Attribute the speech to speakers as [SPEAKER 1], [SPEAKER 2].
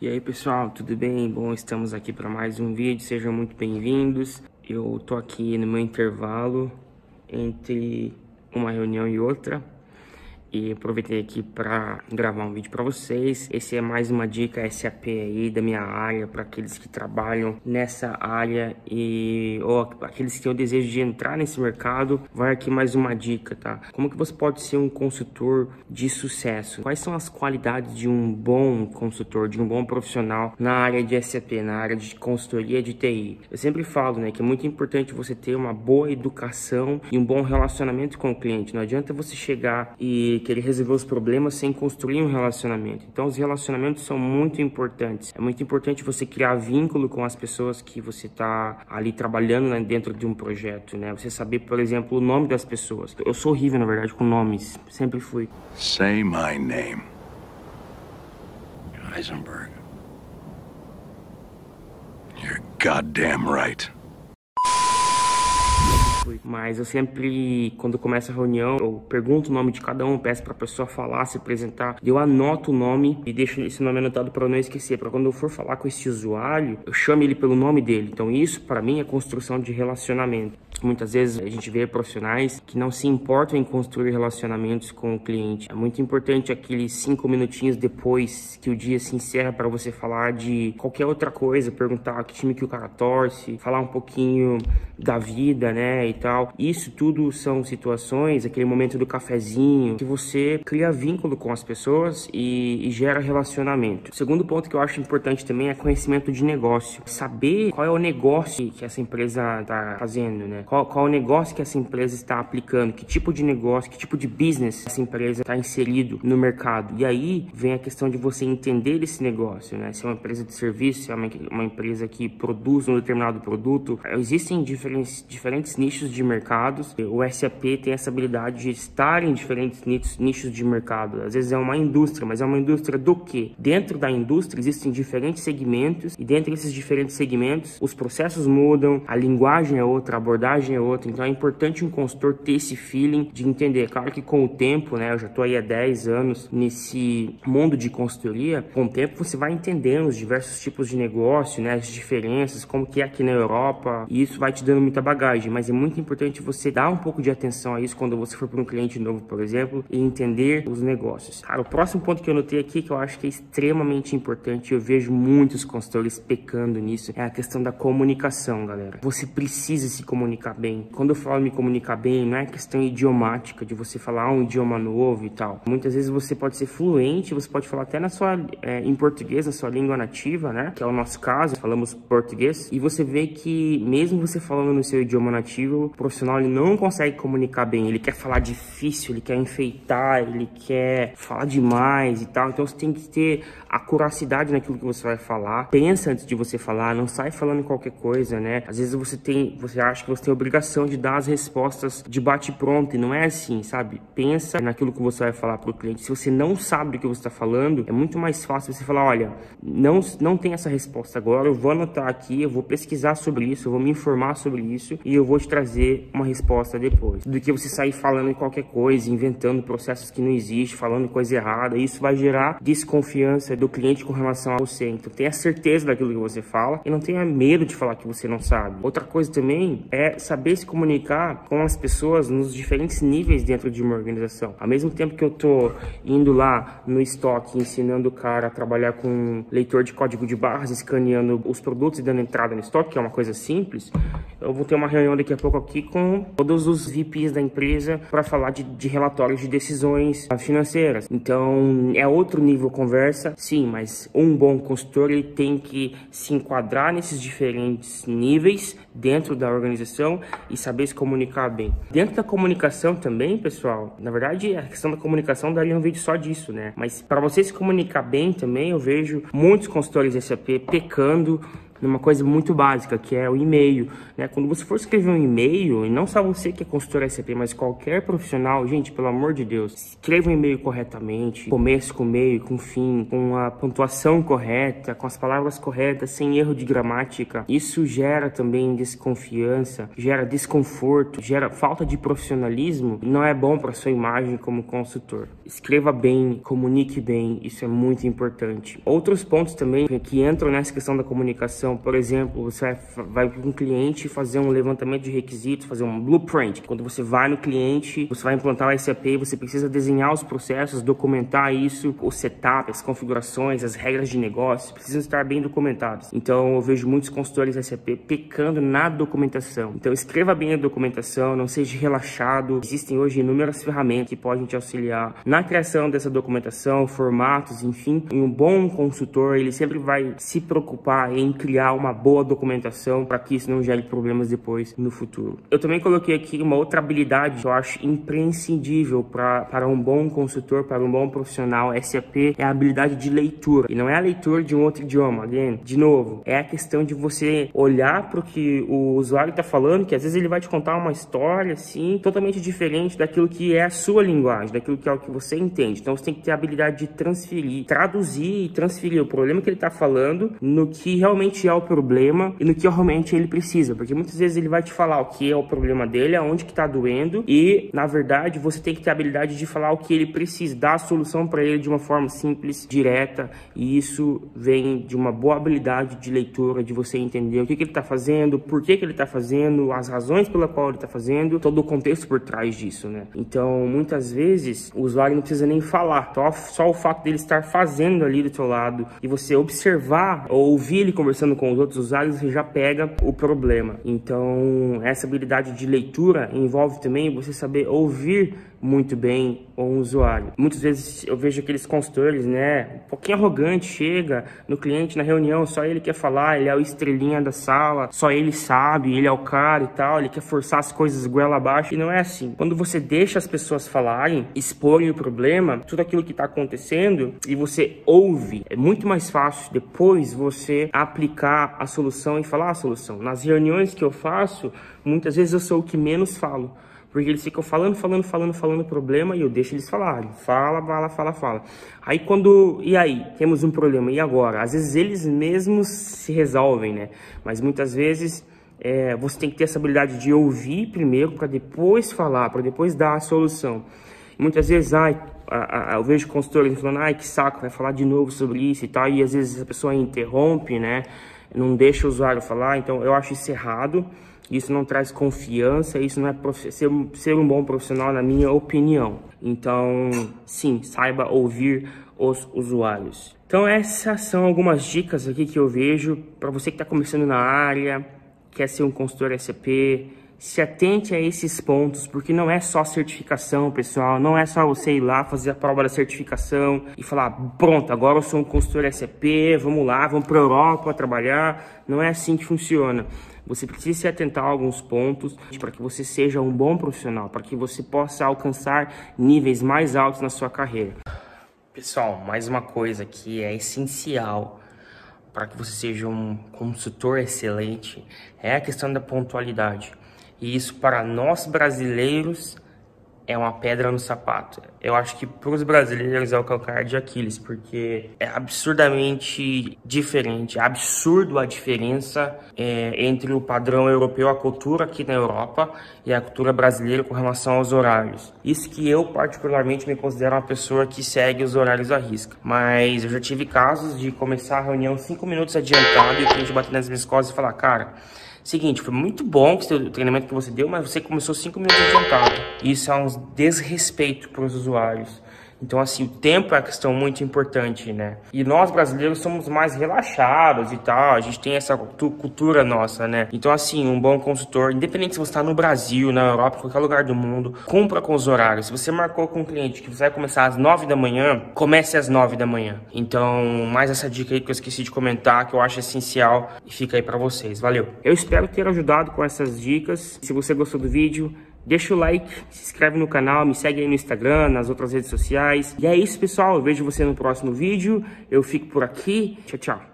[SPEAKER 1] E aí pessoal, tudo bem? Bom, estamos aqui para mais um vídeo, sejam muito bem-vindos. Eu tô aqui no meu intervalo entre uma reunião e outra e aproveitei aqui para gravar um vídeo para vocês. Esse é mais uma dica SAP aí da minha área para aqueles que trabalham nessa área ou aqueles que têm o desejo de entrar nesse mercado. Vai aqui mais uma dica, tá? Como que você pode ser um consultor de sucesso? Quais são as qualidades de um bom consultor, de um bom profissional na área de SAP, na área de consultoria de TI? Eu sempre falo, né, que é muito importante você ter uma boa educação e um bom relacionamento com o cliente. Não adianta você chegar e querer resolver os problemas sem construir um relacionamento. Então os relacionamentos são muito importantes. É muito importante você criar vínculo com as pessoas que você está ali trabalhando, né, dentro de um projeto, né? Você saber, por exemplo, o nome das pessoas. Eu sou horrível, na verdade, com nomes. Sempre fui.
[SPEAKER 2] Say my name. Heisenberg. You're goddamn right.
[SPEAKER 1] Mas eu sempre, quando começa a reunião, eu pergunto o nome de cada um, peço pra pessoa falar, se apresentar. Eu anoto o nome e deixo esse nome anotado para não esquecer, para quando eu for falar com esse usuário, eu chamo ele pelo nome dele. Então isso, para mim, é construção de relacionamento. Muitas vezes a gente vê profissionais que não se importam em construir relacionamentos com o cliente. É muito importante aqueles 5 minutinhos depois que o dia se encerra para você falar de qualquer outra coisa, perguntar que time que o cara torce, falar um pouquinho da vida, né, e tal. Isso tudo são situações, aquele momento do cafezinho, que você cria vínculo com as pessoas e gera relacionamento. O segundo ponto que eu acho importante também é conhecimento de negócio. Saber qual é o negócio que essa empresa está fazendo, né? Qual é o negócio que essa empresa está aplicando, que tipo de negócio, que tipo de business essa empresa está inserido no mercado. E aí vem a questão de você entender esse negócio, né? Se é uma empresa de serviço, se é uma empresa que produz um determinado produto. Existem diferentes nichos de mercados. O SAP tem essa habilidade de estar em diferentes nichos de mercado. Às vezes é uma indústria, mas é uma indústria do quê? Dentro da indústria existem diferentes segmentos e dentro desses diferentes segmentos os processos mudam, a linguagem é outra, a abordagem é outra. Então é importante um consultor ter esse feeling de entender. Claro que com o tempo, né, eu já estou aí há 10 anos nesse mundo de consultoria, com o tempo você vai entendendo os diversos tipos de negócio, né, as diferenças, como que é aqui na Europa, e isso vai te dando muita bagagem, mas é muito importante você dar um pouco de atenção a isso quando você for para um cliente novo, por exemplo, e entender os negócios. Cara, o próximo ponto que eu notei aqui, que eu acho que é extremamente importante, eu vejo muitos consultores pecando nisso, é a questão da comunicação, galera. Você precisa se comunicar bem. Quando eu falo me comunicar bem, não é questão idiomática, de você falar um idioma novo e tal. Muitas vezes você pode ser fluente, você pode falar até em português, na sua língua nativa, né? Que é o nosso caso, falamos português. E você vê que mesmo você falando no seu idioma nativo, o profissional ele não consegue comunicar bem. Ele quer falar difícil, ele quer enfeitar, ele quer falar demais e tal. Então você tem que ter acuracidade naquilo que você vai falar. Pensa antes de você falar, não sai falando qualquer coisa, né? Às vezes você acha que você tem a obrigação de dar as respostas de bate-pronto, e não é assim, sabe? Pensa naquilo que você vai falar para o cliente. Se você não sabe do que você está falando, é muito mais fácil você falar, olha, não tem essa resposta agora, eu vou anotar aqui, eu vou pesquisar sobre isso, eu vou me informar sobre isso e eu vou te trazer uma resposta depois. Do que você sair falando em qualquer coisa, inventando processos que não existem, falando coisa errada, isso vai gerar desconfiança do cliente com relação a você. Então tenha certeza daquilo que você fala e não tenha medo de falar que você não sabe. Outra coisa também é saber se comunicar com as pessoas nos diferentes níveis dentro de uma organização. Ao mesmo tempo que eu tô indo lá no estoque, ensinando o cara a trabalhar com leitor de código de barras, escaneando os produtos e dando entrada no estoque, que é uma coisa simples, eu vou ter uma reunião daqui a pouco aqui com todos os VPs da empresa para falar de relatórios de decisões financeiras. Então é outro nível conversa, sim, mas um bom consultor ele tem que se enquadrar nesses diferentes níveis dentro da organização e saber se comunicar bem. Dentro da comunicação também, pessoal, na verdade a questão da comunicação daria um vídeo só disso, né? Mas para você se comunicar bem também, eu vejo muitos consultores SAP pecando numa coisa muito básica, que é o e-mail, né? Quando você for escrever um e-mail, e não só você que é consultor SAP, mas qualquer profissional, gente, pelo amor de Deus, escreva um e-mail corretamente, começo com meio, com fim, com a pontuação correta, com as palavras corretas, sem erro de gramática. Isso gera também desconfiança, gera desconforto, gera falta de profissionalismo, e não é bom para sua imagem como consultor. Escreva bem, comunique bem, isso é muito importante. Outros pontos também que entram nessa questão da comunicação, por exemplo, você vai para um cliente fazer um levantamento de requisitos, fazer um blueprint. Quando você vai no cliente, você vai implantar o SAP, você precisa desenhar os processos, documentar isso, o setup, as configurações, as regras de negócio, precisam estar bem documentados. Então eu vejo muitos consultores SAP pecando na documentação. Então escreva bem a documentação, não seja relaxado. Existem hoje inúmeras ferramentas que podem te auxiliar na criação dessa documentação, formatos, enfim. E um bom consultor, ele sempre vai se preocupar em criar uma boa documentação para que isso não gere problemas depois no futuro. Eu também coloquei aqui uma outra habilidade que eu acho imprescindível para um bom consultor, para um bom profissional SAP, é a habilidade de leitura. E não é a leitura de um outro idioma, again. De novo, é a questão de você olhar para o que o usuário está falando, que às vezes ele vai te contar uma história assim, totalmente diferente daquilo que é a sua linguagem, daquilo que é o que você entende. Então você tem que ter a habilidade de transferir, traduzir e transferir o problema que ele está falando no que realmente é o problema e no que realmente ele precisa, porque muitas vezes ele vai te falar o que é o problema dele, aonde que está doendo, e na verdade você tem que ter a habilidade de falar o que ele precisa, dar a solução para ele de uma forma simples, direta, e isso vem de uma boa habilidade de leitura, de você entender o que ele está fazendo, por que ele está fazendo, as razões pela qual ele está fazendo, todo o contexto por trás disso, né? Então muitas vezes o usuário não precisa nem falar, só o fato dele estar fazendo ali do seu lado e você observar ou ouvir ele conversando com os outros usuários, você já pega o problema. Então essa habilidade de leitura envolve também você saber ouvir muito bem um usuário. Muitas vezes eu vejo aqueles consultores, né, um pouquinho arrogante, chega no cliente na reunião, só ele quer falar, ele é o estrelinha da sala, só ele sabe, ele é o cara e tal, ele quer forçar as coisas goela abaixo, e não é assim. Quando você deixa as pessoas falarem, exporem o problema, tudo aquilo que está acontecendo, e você ouve, é muito mais fácil depois você aplicar a solução e falar a solução. Nas reuniões que eu faço, muitas vezes eu sou o que menos falo, porque eles ficam falando o problema e eu deixo eles falarem. Fala. Aí e aí? Temos um problema, e agora? Às vezes eles mesmos se resolvem, né? Mas muitas vezes você tem que ter essa habilidade de ouvir primeiro para depois falar, para depois dar a solução. E muitas vezes, eu vejo consultores falando, que saco, vai falar de novo sobre isso e tal, e às vezes a pessoa interrompe, né? Não deixa o usuário falar, então eu acho isso errado. Isso não traz confiança, isso não é ser um bom profissional, na minha opinião. Então, sim, saiba ouvir os usuários. Então, essas são algumas dicas aqui que eu vejo para você que está começando na área, quer ser um consultor SAP. Se atente a esses pontos, porque não é só certificação, pessoal. Não é só você ir lá fazer a prova da certificação e falar, pronto, agora eu sou um consultor SAP, vamos lá, vamos para a Europa trabalhar. Não é assim que funciona. Você precisa se atentar a alguns pontos para que você seja um bom profissional, para que você possa alcançar níveis mais altos na sua carreira. Pessoal, mais uma coisa que é essencial para que você seja um consultor excelente é a questão da pontualidade. E isso para nós brasileiros é uma pedra no sapato. Eu acho que para os brasileiros é o calcanhar de Aquiles, porque é absurdamente diferente, é absurdo a diferença entre o padrão europeu, a cultura aqui na Europa e a cultura brasileira com relação aos horários. Isso que eu particularmente me considero uma pessoa que segue os horários à risca. Mas eu já tive casos de começar a reunião 5 minutos adiantado e o cliente bater nas minhas costas e falar, cara, seguinte, foi muito bom o treinamento que você deu, mas você começou 5 minutos adiantado. Isso é um desrespeito para os usuários. Então, assim, o tempo é uma questão muito importante, né? E nós, brasileiros, somos mais relaxados e tal. A gente tem essa cultura nossa, né? Então, assim, um bom consultor, independente se você está no Brasil, na Europa, em qualquer lugar do mundo, cumpra com os horários. Se você marcou com um cliente que você vai começar às 9 da manhã, comece às 9 da manhã. Então, mais essa dica aí que eu esqueci de comentar, que eu acho essencial, e fica aí para vocês. Valeu! Eu espero ter ajudado com essas dicas. Se você gostou do vídeo, deixa o like, se inscreve no canal, me segue aí no Instagram, nas outras redes sociais. E é isso, pessoal. Eu vejo você no próximo vídeo. Eu fico por aqui. Tchau, tchau.